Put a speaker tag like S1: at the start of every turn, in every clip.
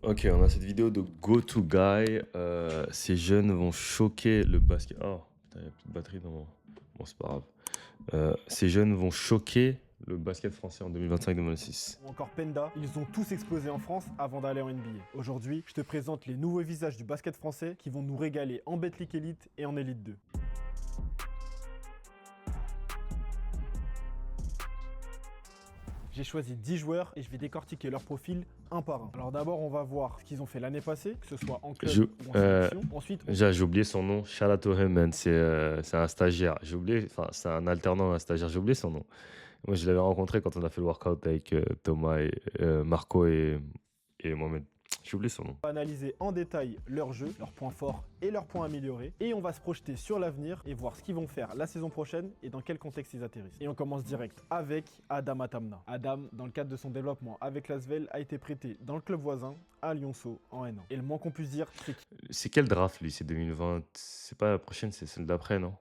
S1: Ok, on a cette vidéo de Go To Guy. Ces jeunes vont choquer le basket. Oh, putain, il n'y a plus de batterie dans mon. Bon, c'est pas grave. Ces jeunes vont choquer le basket français en 2025-2026.
S2: Ou encore Penda, ils ont tous explosé en France avant d'aller en NBA. Aujourd'hui, je te présente les nouveaux visages du basket français qui vont nous régaler en Betclic Elite et en Elite 2. J'ai choisi 10 joueurs et je vais décortiquer leur profil un par un. Alors d'abord, on va voir ce qu'ils ont fait l'année passée, que ce soit en club
S1: Je-
S2: ou en
S1: euh,
S2: sélection. Ensuite,
S1: J'ai oublié son nom. Shout out to him, man. C'est un stagiaire. J'ai oublié, enfin, c'est un alternant, un stagiaire. J'ai oublié son nom. Moi, je l'avais rencontré quand on a fait le workout avec Thomas et Marco et Mohamed. J'ai oublié son nom.
S2: on va analyser en détail leur jeu, leurs points forts et leurs points améliorés. Et on va se projeter sur l'avenir et voir ce qu'ils vont faire la saison prochaine et dans quel contexte ils atterrissent. Et on commence direct avec Adam Atamna. Adam, dans le cadre de son développement avec l'Asvel, a été prêté dans le club voisin à Lyonceau en N1. Et le moins qu'on puisse dire, c'est qu'il
S1: C'est quel draft, lui? C'est 2020. C'est pas la prochaine, c'est celle d'après, non?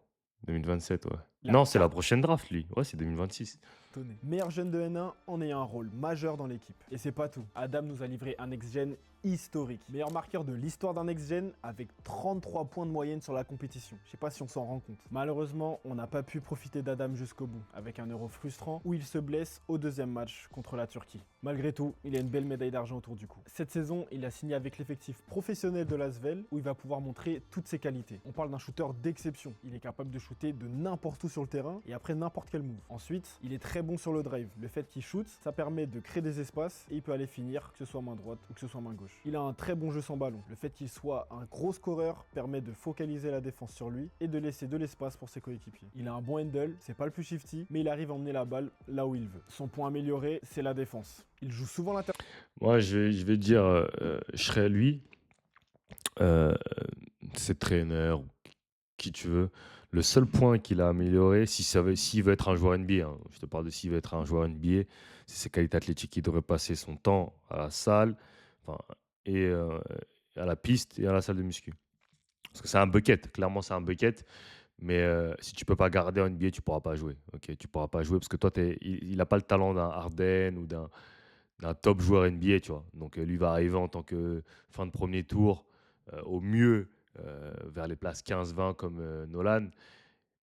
S1: 2027, ouais.
S2: a
S1: Non, c'est la prochaine draft, lui. Ouais, c'est 2026.
S2: cartonné. Meilleur jeune de N1 en ayant un rôle majeur dans l'équipe. Et c'est pas tout. Adam nous a livré un next-gen historique. Meilleur marqueur de l'histoire d'un next-gen avec 33 points de moyenne sur la compétition. Je sais pas si on s'en rend compte. Malheureusement, on n'a pas pu profiter d'Adam jusqu'au bout, avec un euro frustrant où il se blesse au deuxième match contre la Turquie. Malgré tout, il a une belle médaille d'argent autour du cou. Cette saison, il a signé avec l'effectif professionnel de l'Asvel où il va pouvoir montrer toutes ses qualités. On parle d'un shooter d'exception. Il est capable de shooter de n'importe où sur le terrain et après n'importe quel move. Ensuite, il est très bon sur le drive. Le fait qu'il shoot, ça permet de créer des espaces et il peut aller finir, que ce soit main droite ou que ce soit main gauche. Il a un très bon jeu sans ballon. Le fait qu'il soit un gros scoreur permet de focaliser la défense sur lui et de laisser de l'espace pour ses coéquipiers. Il a un bon handle, c'est pas le plus shifty, mais il arrive à emmener la balle là où il veut. Son point amélioré, c'est la défense. Il joue souvent l'intérieur.
S1: Moi, je vais dire, je serais lui, euh, ses traîneurs, qui tu veux. Le seul point qu'il a amélioré, s'il veut être un joueur NBA, hein, je te parle de s'il veut être un joueur NBA, c'est ses qualités athlétiques. Il devrait passer son temps à la salle, enfin, et à la piste et à la salle de muscu. Parce que c'est un bucket, clairement c'est un bucket. Mais si tu peux pas garder en NBA, tu pourras pas jouer. Ok, tu pourras pas jouer parce que toi, il a pas le talent d'un Harden ou d'un top joueur NBA, tu vois. Donc lui va arriver en tant que fin de premier tour, au mieux vers les places 15-20 comme Nolan.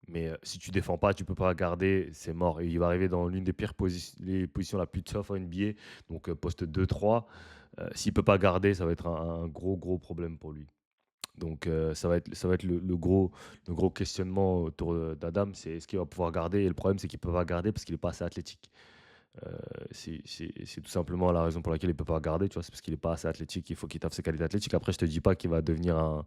S1: Mais si tu défends pas, tu peux pas garder, c'est mort. Et il va arriver dans l'une des pires les positions la plus tough en NBA, donc poste 2-3. S'il peut pas garder, ça va être un gros gros problème pour lui. Donc ça va être le gros questionnement autour d'Adam, c'est est-ce qu'il va pouvoir garder? Et le problème, c'est qu'il ne peut pas garder parce qu'il n'est pas assez athlétique. C'est tout simplement la raison pour laquelle il ne peut pas garder, tu vois, c'est parce qu'il n'est pas assez athlétique, il faut qu'il taffe ses qualités athlétiques. Après, je te dis pas qu'il va devenir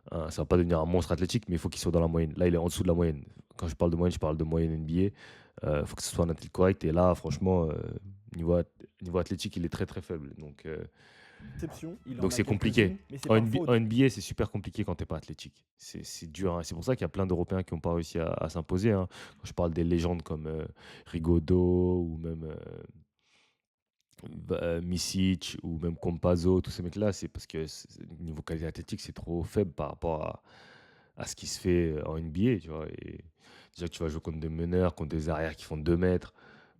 S1: ça va pas devenir un monstre athlétique, mais il faut qu'il soit dans la moyenne. Là, il est en dessous de la moyenne. Quand je parle de moyenne, je parle de moyenne NBA. Il faut que ce soit un athlète correct. Et là, franchement, niveau athlétique, il est très très faible.
S2: Il en
S1: Donc
S2: a
S1: c'est compliqué.
S2: quelques-unes, mais c'est parfois
S1: En NBA, c'est super compliqué quand t'es pas athlétique. C'est dur, hein. C'est pour ça qu'il y a plein d'Européens qui n'ont pas réussi à s'imposer, hein. Quand je parle des légendes comme Rigaudot ou même Misic ou même Compazzo, tous ces mecs-là, c'est parce que niveau qualité athlétique, c'est trop faible par rapport à ce qui se fait en NBA, tu vois. Et déjà que tu vas jouer contre des meneurs, contre des arrières qui font 2 mètres,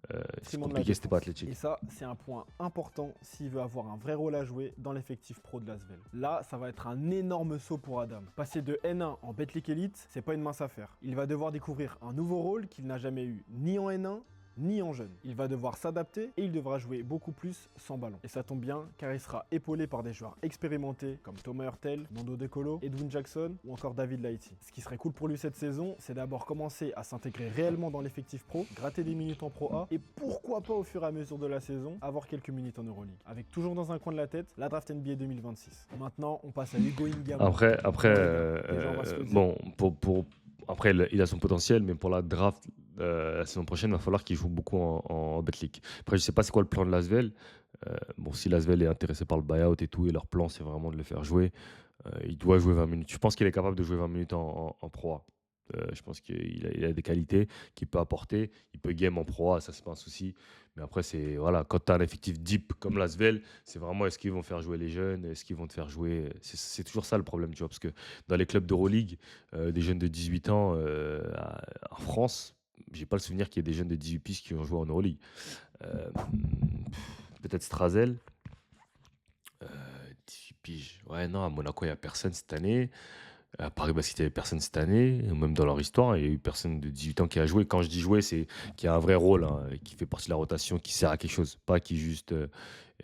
S1: c'est
S2: détriment de la
S1: compliqué si t'es pas
S2: défense. Et
S1: athlétique.
S2: ça, c'est un point important s'il veut avoir un vrai rôle à jouer dans l'effectif pro de l'Asvel. Là, ça va être un énorme saut pour Adam. Passer de N1 en Betclic Elite, c'est pas une mince affaire. Il va devoir découvrir un nouveau rôle qu'il n'a jamais eu ni en N1 ni en jeune. Il va devoir s'adapter et il devra jouer beaucoup plus sans ballon. Et ça tombe bien car il sera épaulé par des joueurs expérimentés comme Thomas Hurtel, Nando De Colo, Edwin Jackson ou encore David Laïti. Ce qui serait cool pour lui cette saison, c'est d'abord commencer à s'intégrer réellement dans l'effectif pro, gratter des minutes en Pro A et pourquoi pas au fur et à mesure de la saison avoir quelques minutes en Euroleague. Avec toujours dans un coin de la tête la draft NBA 2026. Maintenant, on passe à Hugo Ingamo.
S1: Après,
S2: Alors, les gars, déjà, on va se le dire.
S1: bon, après, il a son potentiel, mais pour la draft la saison prochaine, il va falloir qu'il joue beaucoup en Betclic. Après, je sais pas c'est quoi le plan de Lasvel. Bon, si Lasvel est intéressé par le buyout et tout, et leur plan, c'est vraiment de le faire jouer, il doit jouer 20 minutes. Je pense qu'il est capable de jouer 20 minutes en Pro A. Je pense il a des qualités qu'il peut apporter. Il peut game en Pro A, ça, c'est pas un souci. Mais après, c'est voilà, quand tu as un effectif deep comme Lasvel, c'est vraiment est-ce qu'ils vont faire jouer les jeunes, est-ce qu'ils vont te faire jouer. C'est toujours ça le problème, tu vois, parce que dans les clubs d'Euroleague, des jeunes de 18 ans en France, j'ai pas le souvenir qu'il y ait des jeunes de 18 pistes qui ont joué en Euroleague. Peut-être Strazel, piges. Ouais, non, à Monaco, il n'y a personne cette année. À Paris Basket, il n'y avait personne cette année. Même dans leur histoire, il n'y a eu personne de 18 ans qui a joué. Quand je dis jouer, c'est qui a un vrai rôle, hein, et qui fait partie de la rotation, qui sert à quelque chose. Pas qui juste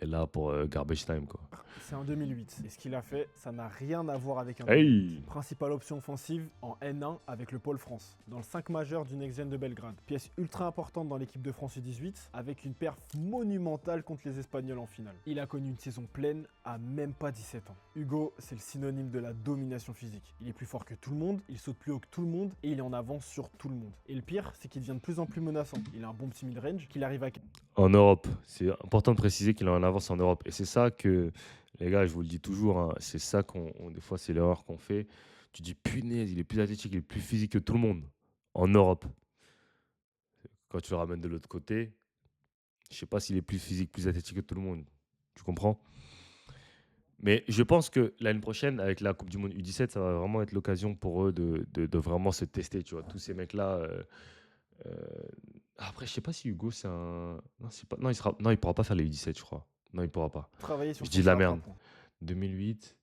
S1: est là pour garbage time, quoi.
S2: C'est en 2008. Et ce qu'il a fait, ça n'a rien à voir avec un 2008.
S1: Hey!
S2: Principale option offensive en N1 avec le Pôle France, dans le 5 majeur du Next Gen de Belgrade. Pièce ultra importante dans l'équipe de France U18, avec une perf monumentale contre les Espagnols en finale. Il a connu une saison pleine à même pas 17 ans. Hugo, c'est le synonyme de la domination physique. Il est plus fort que tout le monde, il saute plus haut que tout le monde, et il est en avance sur tout le monde. Et le pire, c'est qu'il devient de plus en plus menaçant. Il a un bon petit mid-range qu'il arrive à...
S1: En Europe, c'est important de préciser qu'il est en avance en Europe. Et c'est ça que, les gars, je vous le dis toujours, hein, c'est ça des fois, c'est l'erreur qu'on fait. Tu dis, punaise, il est plus athlétique, il est plus physique que tout le monde en Europe. Quand tu le ramènes de l'autre côté, je sais pas s'il est plus physique, plus athlétique que tout le monde. Tu comprends? Mais je pense que l'année prochaine, avec la Coupe du Monde U17, ça va vraiment être l'occasion pour eux de vraiment se tester, tu vois. Tous ces mecs-là. Euh, Après, je sais pas si Hugo, c'est un. Non, c'est pas... non, il pourra pas faire les U17, je crois. Non, il pourra pas.
S2: travailler sur
S1: Je
S2: son
S1: dis de la
S2: tir à 3
S1: merde.
S2: points.
S1: 2008.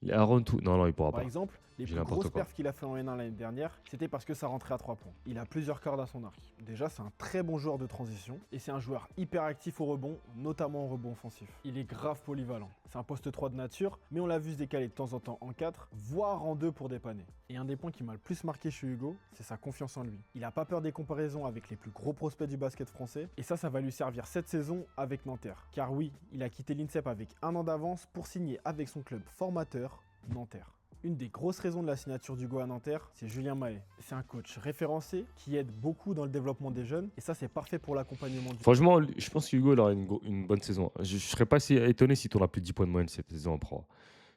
S1: Les Aaron tout. Non, non, il pourra
S2: Par
S1: pas.
S2: exemple, les
S1: J'ai
S2: plus
S1: n'importe
S2: grosses
S1: quoi.
S2: perfs qu'il a fait en N1 l'année dernière, c'était parce que ça rentrait à 3 points. Il a plusieurs cordes à son arc. Déjà, c'est un très bon joueur de transition et c'est un joueur hyper actif au rebond, notamment au rebond offensif. Il est grave polyvalent. C'est un poste 3 de nature, mais on l'a vu se décaler de temps en temps en 4, voire en 2 pour dépanner. Et un des points qui m'a le plus marqué chez Hugo, c'est sa confiance en lui. Il a pas peur des comparaisons avec les plus gros prospects du basket français, et ça va lui servir cette saison avec Nanterre. Car oui, il a quitté l'INSEP avec 1 an d'avance pour signer avec son club formateur, Nanterre. Une des grosses raisons de la signature d'Hugo à Nanterre, c'est Julien Mahé. C'est un coach référencé qui aide beaucoup dans le développement des jeunes et ça c'est parfait pour l'accompagnement du...
S1: Franchement, je pense que Hugo il aura une bonne saison. Je serais pas si étonné si tu auras plus de 10 points de moyenne cette saison en pro.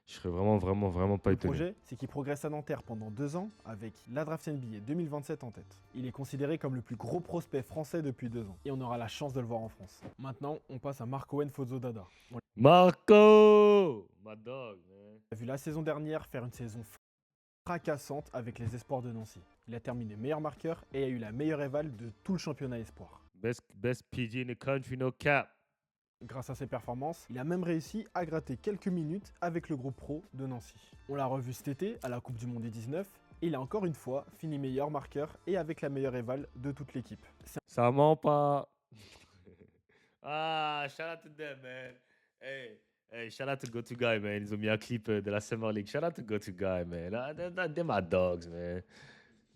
S1: Je serais vraiment, vraiment, vraiment pas
S2: Le
S1: étonné.
S2: projet, c'est qu'il progresse à Nanterre pendant 2 ans avec la draft NBA 2027 en tête. Il est considéré comme le plus gros prospect français depuis 2 ans et on aura la chance de le voir en France. Maintenant, on passe à Marco-Owen Fozo-Dada. On
S1: Marco! My dog, man.
S2: l'a vu la saison dernière faire une saison fracassante avec les espoirs de Nancy. Il a terminé meilleur marqueur et a eu la meilleure éval de tout le championnat espoir.
S1: Best PG in the country, no cap.
S2: Grâce à ses performances, il a même réussi à gratter quelques minutes avec le groupe pro de Nancy. On l'a revu cet été à la Coupe du Monde U19 et il a encore une fois fini meilleur marqueur et avec la meilleure éval de toute l'équipe.
S1: Ça ment pas. Ah, shout out to them, man. Hey, shout out to Go To Guy, man. Ils ont mis un clip de la Summer League. Shout out to Go To Guy, man. Ah, they're my dogs, man.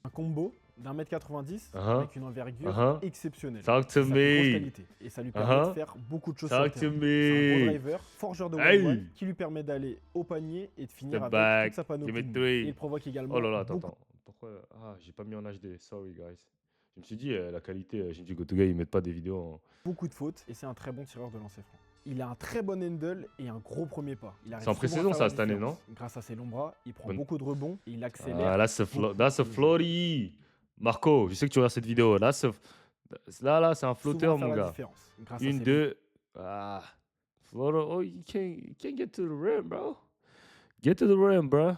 S2: Un combo d'1m90
S1: Uh-huh.
S2: avec une envergure
S1: Uh-huh.
S2: exceptionnelle.
S1: Talk to
S2: C'est sa plus grosse
S1: me.
S2: qualité et ça lui permet de
S1: Uh-huh.
S2: faire beaucoup de choses sur le
S1: Talk to
S2: terrain. C'est un bon
S1: me.
S2: driver, forgeur de
S1: Hey.
S2: one-one qui lui permet d'aller au panier et de finir
S1: Step
S2: avec
S1: back,
S2: toute sa panoplie.
S1: give me
S2: de
S1: three.
S2: moves. Et il provoque également
S1: Oh là là, attends,
S2: beaucoup
S1: attends. Pourquoi? Ah, j'ai pas mis en HD. Sorry, guys. Je me suis dit, la qualité, j'ai dit Go To Guy, ils mettent pas des vidéos en.
S2: beaucoup de fautes et c'est un très bon tireur de lancer franc. Il a un très bon handle et un gros premier pas. Il arrive
S1: C'est en
S2: souvent à
S1: pré-saison,
S2: faire
S1: ça,
S2: la
S1: cette année,
S2: différence. Grâce à ses longs bras, il prend
S1: Bonne-
S2: beaucoup de rebonds et il accélère.
S1: Ah, that's a
S2: beaucoup.
S1: floaty. Marco, je sais que tu regardes cette vidéo. Là, c'est un
S2: Souvent
S1: flotteur,
S2: à faire
S1: mon
S2: la
S1: gars.
S2: différence. Grâce à ses
S1: Une,
S2: longs-
S1: deux. Ah. Floater. Oh, you can't get to the rim, bro. Get to the rim, bro.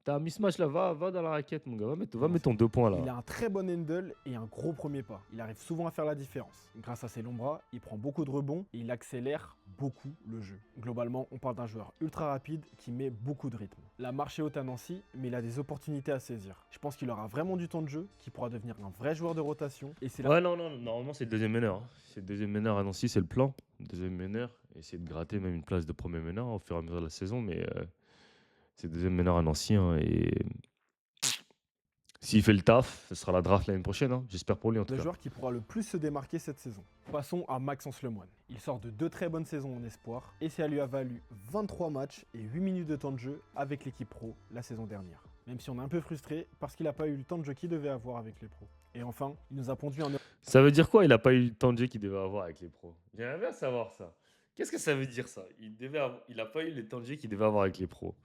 S1: T'as un mismatch là, va dans la raquette, mon gars. Va mettre ton 2 points là.
S2: Il a un très bon handle et un gros premier pas. Il arrive souvent à faire la différence. Grâce à ses longs bras, il prend beaucoup de rebonds et il accélère beaucoup le jeu. Globalement, on parle d'un joueur ultra rapide qui met beaucoup de rythme. La marche est haute à Nancy, mais il a des opportunités à saisir. Je pense qu'il aura vraiment du temps de jeu, qu'il pourra devenir un vrai joueur de rotation. Et c'est là
S1: Ouais, non, normalement c'est le deuxième meneur. Hein. C'est le deuxième meneur à Nancy, c'est le plan. Deuxième meneur, essayer de gratter même une place de premier meneur au fur et à mesure de la saison, mais c'est le deuxième meneur à Nancy. Hein, et s'il fait le taf, ce sera la draft l'année prochaine, hein. J'espère pour lui en tout
S2: le
S1: cas.
S2: joueur qui pourra le plus se démarquer cette saison. Passons à Maxence Lemoine. Il sort de 2 très bonnes saisons en espoir et ça lui a valu 23 matchs et 8 minutes de temps de jeu avec l'équipe pro la saison dernière. Même si on est un peu frustré parce qu'il n'a pas eu le temps de jeu qu'il devait avoir avec les pros. Et enfin, il nous a pondu un
S1: Ça veut dire quoi? Il n'a pas eu le temps de jeu qu'il devait avoir avec les pros. J'aimerais bien savoir ça. Qu'est-ce que ça veut dire ça? Il n'a pas eu le temps de jeu qu'il devait avoir avec les pros.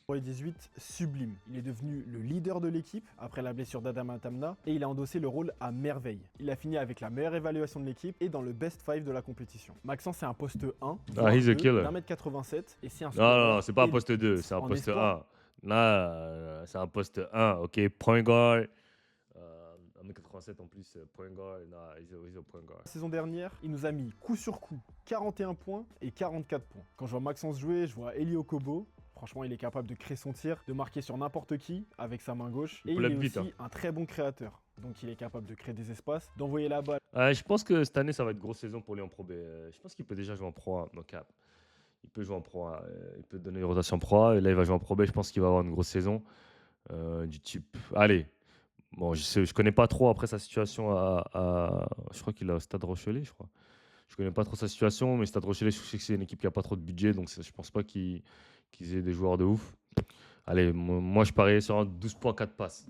S2: Euro 18 sublime. Il est devenu le leader de l'équipe après la blessure d'Adama Tamna et il a endossé le rôle à merveille. Il a fini avec la meilleure évaluation de l'équipe et dans le best 5 de la compétition. Maxence c'est un poste 1,
S1: Ah, he's a killer.
S2: d'1m87 et c'est un
S1: Non, c'est pas un
S2: et-
S1: poste 2, c'est un
S2: en
S1: poste
S2: espoir.
S1: 1. Là, c'est un poste 1, ok? Point guard, 1m87 en plus, point guard, he's a point guard.
S2: La saison dernière, il nous a mis coup sur coup 41 points et 44 points. Quand je vois Maxence jouer, je vois Eli Okobo. Franchement, il est capable de créer son tir, de marquer sur n'importe qui avec sa main gauche. Et il est
S1: vite,
S2: aussi un très bon créateur. Donc il est capable de créer des espaces, d'envoyer la balle.
S1: Je pense que cette année, ça va être grosse saison pour lui en Pro B. Je pense qu'il peut déjà jouer en Pro A, no cap. Il peut jouer en Pro A, il peut donner une rotation Pro A. Et là, il va jouer en Pro B. Je pense qu'il va avoir une grosse saison du type. Allez, bon, je connais pas trop après sa situation je crois qu'il est au Stade Rochelet, je crois. Je connais pas trop sa situation, mais Stade Rochelet, je sais que c'est une équipe qui a pas trop de budget, donc je pense pas qu'ils aient des joueurs de ouf. Allez, moi je parie sur un 12.4 passes.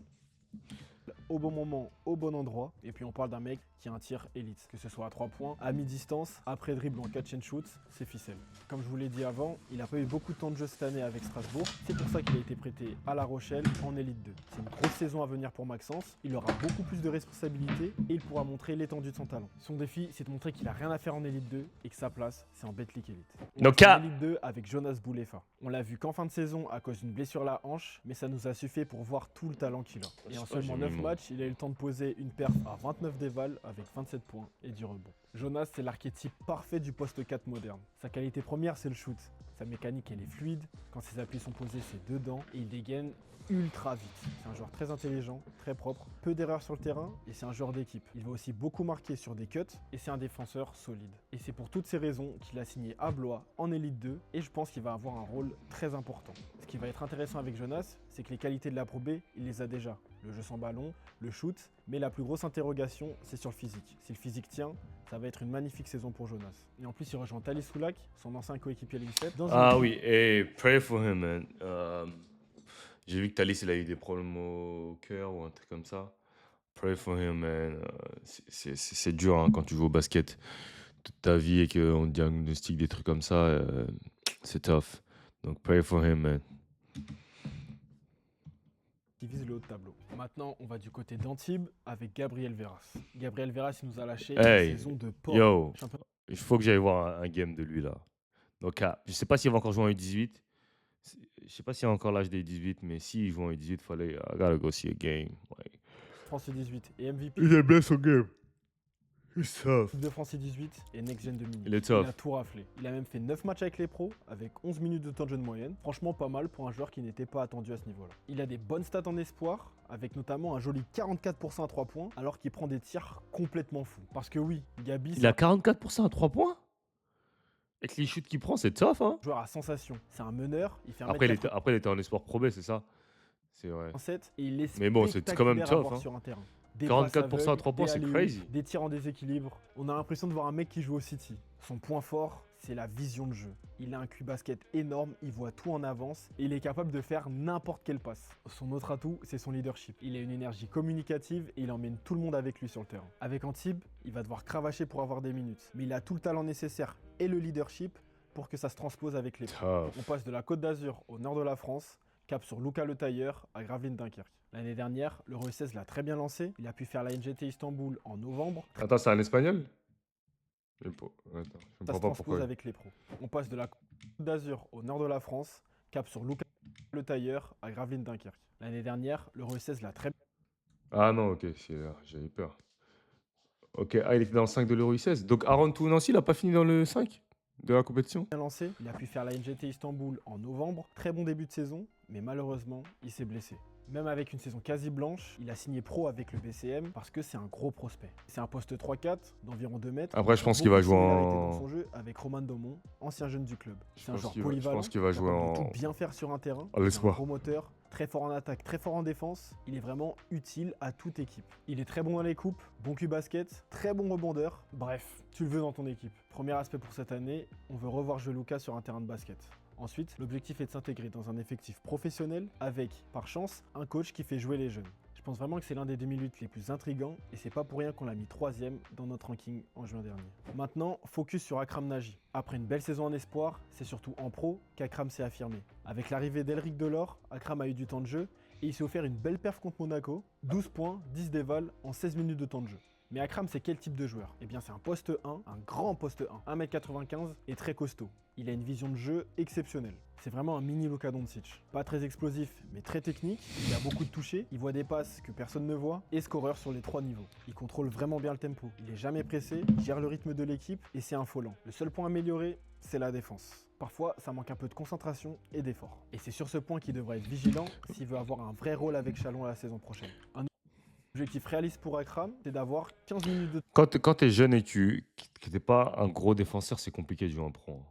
S2: Au bon moment, au bon endroit. Et puis on parle d'un mec qui a un tir élite, que ce soit à 3 points, à mi-distance, après dribble en catch and shoot, c'est ficelle. Comme je vous l'ai dit avant, il n'a pas eu beaucoup de temps de jeu cette année avec Strasbourg. C'est pour ça qu'il a été prêté à La Rochelle en élite 2. C'est une grosse saison à venir pour Maxence. Il aura beaucoup plus de responsabilités et il pourra montrer l'étendue de son talent. Son défi, c'est de montrer qu'il a rien à faire en élite 2 et que sa place, c'est en Betclic Elite. On est en élite 2 avec Jonas Boulefa. On l'a vu qu'en fin de saison à cause d'une blessure à la hanche, mais ça nous a suffi pour voir tout le talent qu'il a. Et en seulement 9 matchs, il a eu le temps de poser une perf à 29 dévals avec 27 points et du rebond. Jonas, c'est l'archétype parfait du poste 4 moderne. Sa qualité première, c'est le shoot. Sa mécanique, elle est fluide. Quand ses appuis sont posés, c'est dedans et il dégaine ultra vite. C'est un joueur très intelligent, très propre, peu d'erreurs sur le terrain et c'est un joueur d'équipe. Il va aussi beaucoup marquer sur des cuts et c'est un défenseur solide. Et c'est pour toutes ces raisons qu'il a signé à Blois en Elite 2 et je pense qu'il va avoir un rôle très important. Ce qui va être intéressant avec Jonas, c'est que les qualités de la Pro B, il les a déjà. Le jeu sans ballon, le shoot, mais la plus grosse interrogation, c'est sur le physique. Si le physique tient, ça va être une magnifique saison pour Jonas. Et en plus, il rejoint Thalys Soulak, son ancien coéquipier à l'UNICEF.
S1: Oui, et pray for him, man. J'ai vu que Thalys, il a eu des problèmes au cœur ou un truc comme ça. Pray for him, man. C'est dur hein, quand tu joues au basket toute ta vie et qu'on te diagnostique des trucs comme ça. C'est tough. Donc, pray for him, man.
S2: Qui vise le haut de tableau. Maintenant, on va du côté d'Antibes avec Gabriel Veras. Gabriel Veras, il nous a lâché une saison de porc.
S1: Yo, il faut que j'aille voir un game de lui, là. Donc, je sais pas s'il va encore jouer en U18. Je sais pas s'il a encore l'âge des 18, mais s'il joue en U18, il fallait. I gotta go see a game. Like.
S2: France U18 et MVP.
S1: Il est bien son game. It's tough.
S2: De France U18 et Next Gen 2000.
S1: Il est tough.
S2: Il a tout raflé. Il a même fait 9 matchs avec les pros, avec 11 minutes de temps de jeu de moyenne. Franchement, pas mal pour un joueur qui n'était pas attendu à ce niveau-là. Il a des bonnes stats en espoir, avec notamment un joli 44% à 3 points, alors qu'il prend des tirs complètement fous. Parce que oui, Gabi.
S1: Il a 44% à 3 points? Avec les shoots qu'il prend, c'est tough, hein?
S2: Joueur à sensation. C'est un meneur. Il fait un
S1: après, il était en espoir Pro B, c'est ça? C'est vrai.
S2: Et il est
S1: mais bon, c'est quand même tough. Hein.
S2: Sur un terrain.
S1: 44% à 3 points, c'est crazy.
S2: Des tirs en déséquilibre. On a l'impression de voir un mec qui joue au City. Son point fort, c'est la vision de jeu. Il a un QI basket énorme, il voit tout en avance et il est capable de faire n'importe quelle passe. Son autre atout, c'est son leadership. Il a une énergie communicative et il emmène tout le monde avec lui sur le terrain. Avec Antibes, il va devoir cravacher pour avoir des minutes. Mais il a tout le talent nécessaire et le leadership pour que ça se transpose avec les pros. On passe de la Côte d'Azur au nord de la France, cap sur Luca Le Tailleur à Gravelines Dunkerque. L'année dernière, l'Euro 16 l'a très bien lancé. Il a pu faire la NGT Istanbul en novembre.
S1: Attends, c'est un espagnol? Je
S2: ça se transpose avec les pros. On passe de la Côte d'Azur au nord de la France, cap sur Luca Le Tailleur à Gravelines Dunkerque. L'année dernière, l'Euro 16 l'a très bien.
S1: Ah non, ok, j'avais peur. Ok, il était dans le 5 de l'Euro 16. Donc Aaron Tounancy, il n'a pas fini dans le 5 de la compétition?
S2: Bien lancé, il a pu faire la NGT Istanbul en novembre. Très bon début de saison, mais malheureusement, il s'est blessé. Même avec une saison quasi blanche, il a signé pro avec le BCM parce que c'est un gros prospect. C'est un poste 3-4 d'environ 2 mètres.
S1: Après, je pense qu'il va jouer
S2: dans son jeu avec Roman Domon, ancien jeune du club. C'est un joueur polyvalent.
S1: Je pense qu'il va jouer en.
S2: Tout bien faire sur un terrain.
S1: À l'espoir.
S2: Un gros moteur, très fort en attaque, très fort en défense. Il est vraiment utile à toute équipe. Il est très bon dans les coupes, bon cul basket, très bon rebondeur. Bref, tu le veux dans ton équipe. Premier aspect pour cette année, on veut revoir jouer Lucas sur un terrain de basket. Ensuite, l'objectif est de s'intégrer dans un effectif professionnel avec, par chance, un coach qui fait jouer les jeunes. Je pense vraiment que c'est l'un des 2008 les plus intrigants et c'est pas pour rien qu'on l'a mis 3ème dans notre ranking en juin dernier. Maintenant, focus sur Akram Nagy. Après une belle saison en espoir, c'est surtout en pro qu'Akram s'est affirmé. Avec l'arrivée d'Elric Delors, Akram a eu du temps de jeu et il s'est offert une belle perf contre Monaco, 12 points, 10 dévals en 16 minutes de temps de jeu. Mais Akram, c'est quel type de joueur? Eh bien, c'est un poste 1, un grand poste 1, 1m95 et très costaud. Il a une vision de jeu exceptionnelle. C'est vraiment un mini Luka Doncic. Pas très explosif, mais très technique. Il a beaucoup de touchés, il voit des passes que personne ne voit et scoreur sur les 3 niveaux. Il contrôle vraiment bien le tempo. Il est jamais pressé, il gère le rythme de l'équipe et c'est affolant. Le seul point amélioré, c'est la défense. Parfois, ça manque un peu de concentration et d'effort. Et c'est sur ce point qu'il devrait être vigilant s'il veut avoir un vrai rôle avec Chalon la saison prochaine. Un objectif réaliste pour Akram, c'est d'avoir 15 minutes de
S1: Quand tu es jeune et que t'es pas un gros défenseur, c'est compliqué de jouer en pro, hein.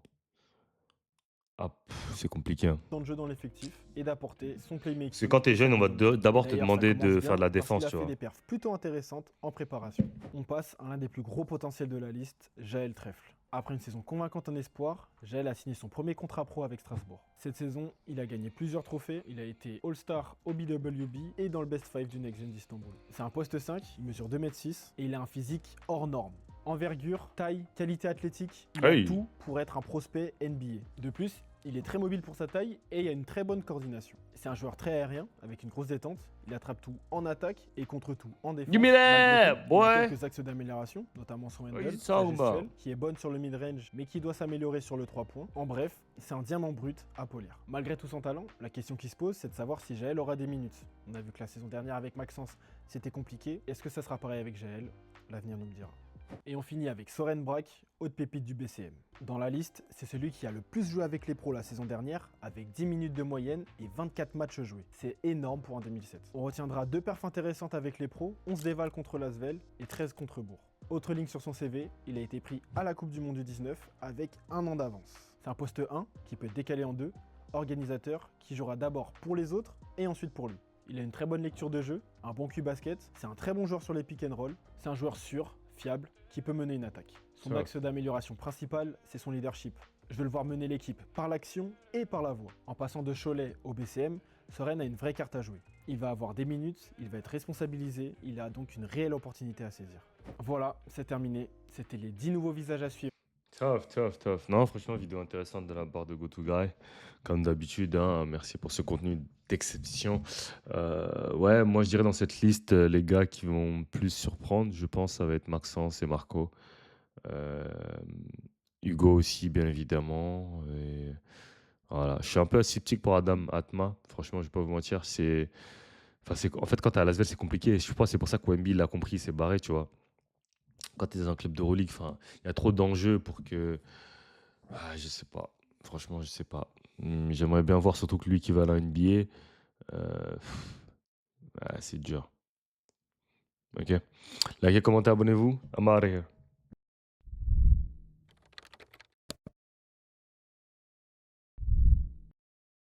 S1: Ah, c'est compliqué, hein.
S2: temps de jeu dans l'effectif et d'apporter son
S1: Parce que
S2: playmaking.
S1: quand tu es jeune, on va d'abord te
S2: D'ailleurs, ça
S1: demander
S2: commence
S1: de faire
S2: bien
S1: de la
S2: parce qu'il
S1: défense,
S2: a
S1: tu
S2: fait
S1: vois.
S2: des perfs plutôt intéressantes en préparation. On passe à l'un des plus gros potentiels de la liste, Jaël Trèfle. Après une saison convaincante en espoir, Jaël a signé son premier contrat pro avec Strasbourg. Cette saison, il a gagné plusieurs trophées, il a été All-Star au BWB et dans le Best 5 du Next Gen d'Istanbul. C'est un poste 5, il mesure 2m6 et il a un physique hors norme. Envergure, taille, qualité athlétique, il a
S1: Hey.
S2: tout pour être un prospect NBA. De plus, il est très mobile pour sa taille et il a une très bonne coordination. C'est un joueur très aérien, avec une grosse détente. Il attrape tout en attaque et contre tout en défense.
S1: Give me
S2: Malgré
S1: that,
S2: tout, il a
S1: boy.
S2: quelques axes d'amélioration, notamment son
S1: What
S2: handle,
S1: you
S2: sa
S1: talking about?
S2: gestuelle, qui est bonne sur le mid-range, mais qui doit s'améliorer sur le 3 points. En bref, c'est un diamant brut à polir. Malgré tout son talent, la question qui se pose, c'est de savoir si Jaël aura des minutes. On a vu que la saison dernière avec Maxence, c'était compliqué. Est-ce que ça sera pareil avec Jaël? L'avenir nous le dira. Et on finit avec Soren Braque, haute pépite du BCM. Dans la liste, c'est celui qui a le plus joué avec les pros la saison dernière, avec 10 minutes de moyenne et 24 matchs joués. C'est énorme pour un 2007. On retiendra 2 perfs intéressantes avec les pros, 11 dévals contre Lasvel et 13 contre Bourg. Autre ligne sur son CV, il a été pris à la Coupe du Monde du 19 avec un an d'avance. C'est un poste 1 qui peut être décalé en 2, organisateur qui jouera d'abord pour les autres et ensuite pour lui. Il a une très bonne lecture de jeu, un bon cul basket, c'est un très bon joueur sur les pick and roll, c'est un joueur sûr, fiable, qui peut mener une attaque. Son
S1: Ça.
S2: axe d'amélioration principal, c'est son leadership. Je veux le voir mener l'équipe par l'action et par la voix. En passant de Cholet au BCM, Soren a une vraie carte à jouer. Il va avoir des minutes, il va être responsabilisé, il a donc une réelle opportunité à saisir. Voilà, c'est terminé. C'était les 10 nouveaux visages à suivre.
S1: Tough. Non, franchement, vidéo intéressante de la part de GoToGuy. Comme d'habitude, hein, merci pour ce contenu d'exception. Ouais, moi je dirais dans cette liste, les gars qui vont plus surprendre, je pense, ça va être Maxence et Marco. Euh, Hugo aussi, bien évidemment. Et voilà. Je suis un peu sceptique pour Adam Atma. Franchement, je vais pas vous mentir. En fait, quand t'es à Lasvel, c'est compliqué. Je pense que c'est pour ça que Wemby l'a compris, il s'est barré, tu vois. Quand tu es dans un club de Euroleague, enfin, il y a trop d'enjeux pour que. Ah, je sais pas. Franchement, je sais pas. J'aimerais bien voir surtout que lui qui va à la NBA. C'est dur. Ok. Likez, commentez, abonnez-vous. I'm out of here.